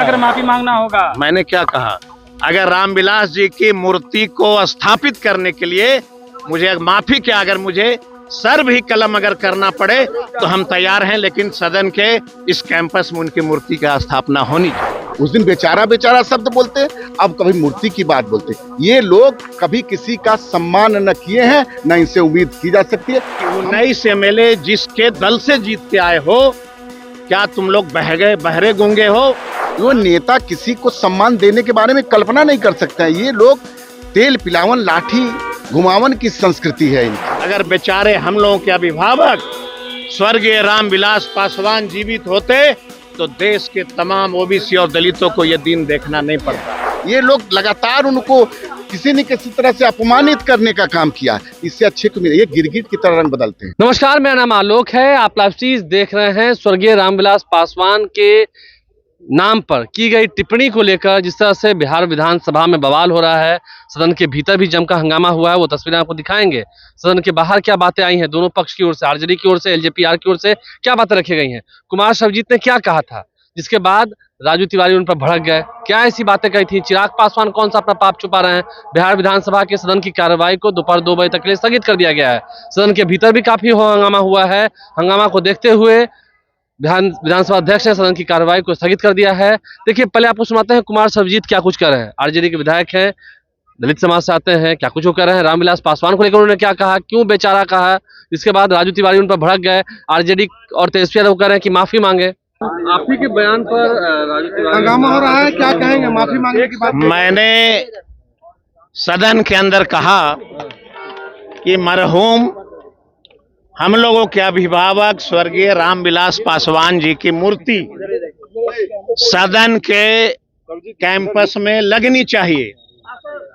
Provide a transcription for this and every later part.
आकर माफी मांगना होगा। मैंने क्या कहा? अगर रामविलास जी की मूर्ति को स्थापित करने के लिए मुझे माफी क्या, अगर मुझे सर भी कलम अगर करना पड़े तो हम तैयार हैं, लेकिन सदन के इस कैंपस में उनकी मूर्ति का स्थापना होनी चाहिए। उस दिन बेचारा बेचारा शब्द बोलते, अब कभी मूर्ति की बात बोलते। ये लोग कभी किसी का सम्मान न किए हैं, न इनसे उम्मीद की जा सकती है। 19 एमएलए जिसके दल से जीत के आए हो, क्या तुम लोग बहरे गूंगे हो? वो नेता किसी को सम्मान देने के बारे में कल्पना नहीं कर सकते हैं। ये लोग तेल पिलावन लाठी घुमावन की संस्कृति है इनकी। अगर बेचारे हम लोगों के अभिभावक स्वर्गीय रामविलास पासवान जीवित होते तो देश के तमाम ओबीसी और दलितों को यह दिन देखना नहीं पड़ता। ये लोग लगातार उनको किसी न किसी तरह से अपमानित करने का काम किया। इससे अच्छे को ये गिरगिट की तरह रंग बदलते हैं। नमस्कार, मेरा नाम आलोक है। आप लाइव चीज देख रहे हैं। स्वर्गीय रामविलास पासवान के नाम पर की गई टिप्पणी को लेकर जिस तरह से बिहार विधानसभा में बवाल हो रहा है, सदन के भीतर भी जमकर हंगामा हुआ है, वो तस्वीरें आपको दिखाएंगे। सदन के बाहर क्या बातें आई हैं, दोनों पक्ष की ओर से, आरजेडी की ओर से, एलजेपीआर की ओर से क्या बातें रखी गई हैं, कुमार सर्वजीत ने क्या कहा था, जिसके बाद राजू तिवारी उन पर भड़क गए, क्या ऐसी बातें कही थी, चिराग पासवान कौन सा अपना पाप छुपा रहे हैं। बिहार विधानसभा के सदन की कार्रवाई को दोपहर 2 बजे तक के लिए स्थगित कर दिया गया है। सदन के भीतर भी काफी हंगामा हुआ है। हंगामा को देखते हुए विधानसभा अध्यक्ष ने सदन की कार्रवाई को स्थगित कर दिया है। देखिए, पहले आपको सुनाते हैं कुमार सर्वजीत क्या कुछ कर रहे हैं। आरजेडी के विधायक हैं, दलित समाज से आते हैं, क्या कुछ वो कर रहे हैं। रामविलास पासवान को लेकर उन्होंने क्या कहा, क्यों बेचारा कहा, जिसके बाद राजू तिवारी उन पर भड़क गए। आरजेडी और तेजस्वी यादव कह रहे हैं कि माफी मांगे। आप ही के बयान पर राजू तिवारी हंगामा हो रहा है, क्या कहेंगे? माफी मांगने की बात। मैंने सदन के अंदर कहा कि मरहूम हम लोगों के अभिभावक स्वर्गीय रामविलास पासवान जी की मूर्ति सदन के कैंपस में लगनी चाहिए।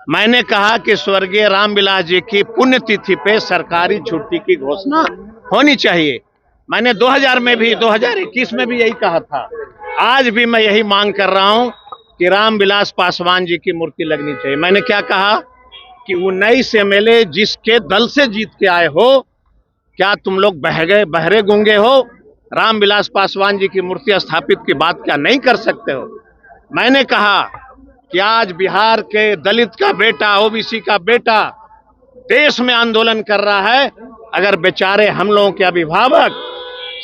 मैंने कहा कि स्वर्गीय रामविलास जी की पुण्यतिथि पे सरकारी छुट्टी की घोषणा होनी चाहिए। मैंने 2000 में भी 2021 में भी यही कहा था। आज भी मैं यही मांग कर रहा हूं कि रामविलास पासवान जी की मूर्ति लगनी चाहिए। मैंने क्या कहा कि 19 एमएलए जिसके दल से जीत के आए हो, क्या तुम लोग बहरे गूंगे हो? रामविलास पासवान जी की मूर्ति स्थापित की बात क्या नहीं कर सकते हो? मैंने कहा कि आज बिहार के दलित का बेटा, ओबीसी का बेटा देश में आंदोलन कर रहा है। अगर बेचारे हम लोगों के अभिभावक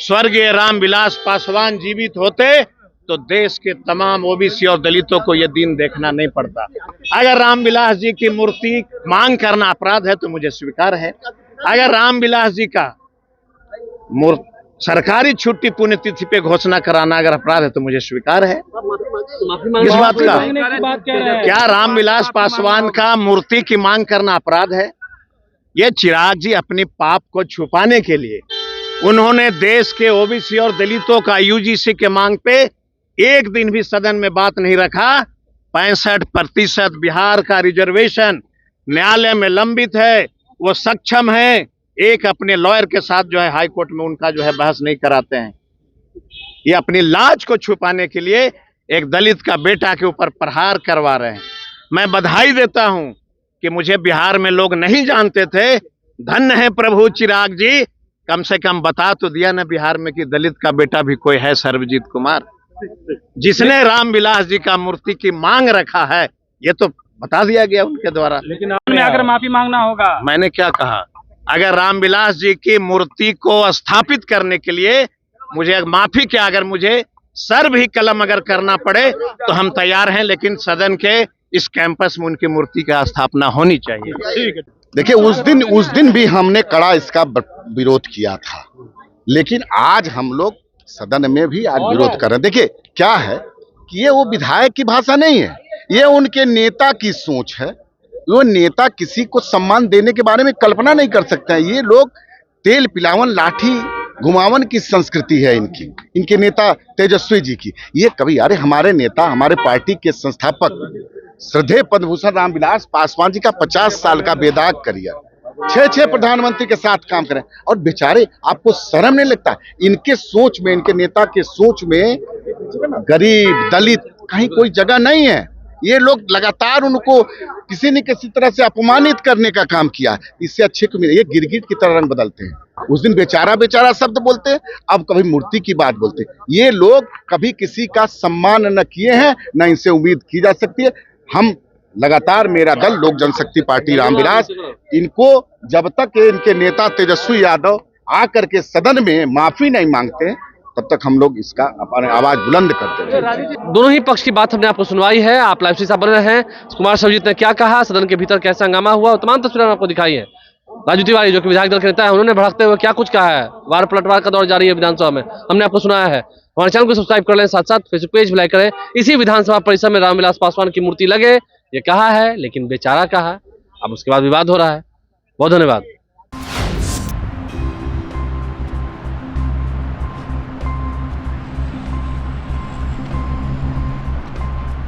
स्वर्गीय रामविलास पासवान जीवित होते तो देश के तमाम ओबीसी और दलितों को यह दिन देखना नहीं पड़ता। अगर रामविलास जी की मूर्ति मांग करना अपराध है तो मुझे स्वीकार है। अगर रामविलास जी का सरकारी छुट्टी पुण्यतिथि पे घोषणा कराना अगर अपराध है तो मुझे स्वीकार है। किस बात का? क्या रामविलास पासवान का मूर्ति की मांग करना अपराध है? ये चिराग जी अपने पाप को छुपाने के लिए उन्होंने देश के ओबीसी और दलितों का यूजीसी के मांग पे एक दिन भी सदन में बात नहीं रखा। 65% बिहार का रिजर्वेशन न्यायालय में लंबित है, वो सक्षम है। एक अपने लॉयर के साथ जो है हाई कोर्ट में उनका जो है बहस नहीं कराते हैं। ये अपनी लाज को छुपाने के लिए एक दलित का बेटा के ऊपर प्रहार करवा रहे हैं। मैं बधाई देता हूं कि मुझे बिहार में लोग नहीं जानते थे। धन्य है प्रभु चिराग जी, कम से कम बता तो दिया ना बिहार में कि दलित का बेटा भी कोई है, सर्वजीत कुमार, जिसने रामविलास जी का मूर्ति की मांग रखा है। ये तो बता दिया गया उनके द्वारा। लेकिन आपने आकर माफी मांगना होगा। मैंने क्या कहा? अगर रामविलास जी की मूर्ति को स्थापित करने के लिए मुझे माफी क्या, अगर मुझे सर भी कलम अगर करना पड़े तो हम तैयार हैं, लेकिन सदन के इस कैंपस में उनकी मूर्ति का स्थापना होनी चाहिए। देखिए, उस दिन भी हमने कड़ा इसका विरोध किया था, लेकिन आज हम लोग सदन में भी आज विरोध कर रहे हैं। देखिए क्या है कि ये वो विधायक की भाषा नहीं है, ये उनके नेता की सोच है। वो नेता किसी को सम्मान देने के बारे में कल्पना नहीं कर सकते हैं। ये लोग तेल पिलावन लाठी घुमावन की संस्कृति है इनकी, इनके नेता तेजस्वी जी की। ये कभी, अरे हमारे नेता, हमारे पार्टी के संस्थापक श्रद्धेय पद्मभूषण रामविलास पासवान जी का 50 साल का बेदाग करियर, 6 प्रधानमंत्री के साथ काम करें, और बेचारे आपको शर्म नहीं लगता? इनके सोच में, इनके नेता के सोच में गरीब दलित कहीं कोई जगह नहीं है। ये लोग लगातार उनको किसी न किसी तरह से अपमानित करने का काम किया। इससे अच्छे को ये गिरगिट की तरह रंग बदलते हैं। उस दिन बेचारा बेचारा शब्द बोलते हैं, अब कभी मूर्ति की बात बोलते हैं। ये लोग कभी किसी का सम्मान न किए हैं, न इनसे उम्मीद की जा सकती है। हम लगातार, मेरा दल लोक जनशक्ति पार्टी रामविलास, इनको जब तक इनके नेता तेजस्वी यादव आकर के सदन में माफी नहीं मांगते तब तक हम लोग इसका अपने आवाज बुलंद करते रहेंगे। दोनों ही पक्ष की बात हमने आपको सुनवाई है। आप लाइव से साथ बन रहे हैं। कुमार सर्वजीत ने क्या कहा, सदन के भीतर कैसा हंगामा हुआ, तमाम तस्वीरें आपको दिखाई है। राजू तिवारी जो कि विधायक दल के नेता है, उन्होंने भड़कते हुए क्या कुछ कहा है। वार पलटवार का दौर जारी है विधानसभा में, हमने आपको सुनाया है। हमारे चैनल को सब्सक्राइब कर लें, साथ साथ फेसबुक पेज भी लाइक करें। इसी विधानसभा परिसर में रामविलास पासवान की मूर्ति लगे, ये कहा है, लेकिन बेचारा कहा। अब उसके बाद विवाद हो रहा है। बहुत धन्यवाद।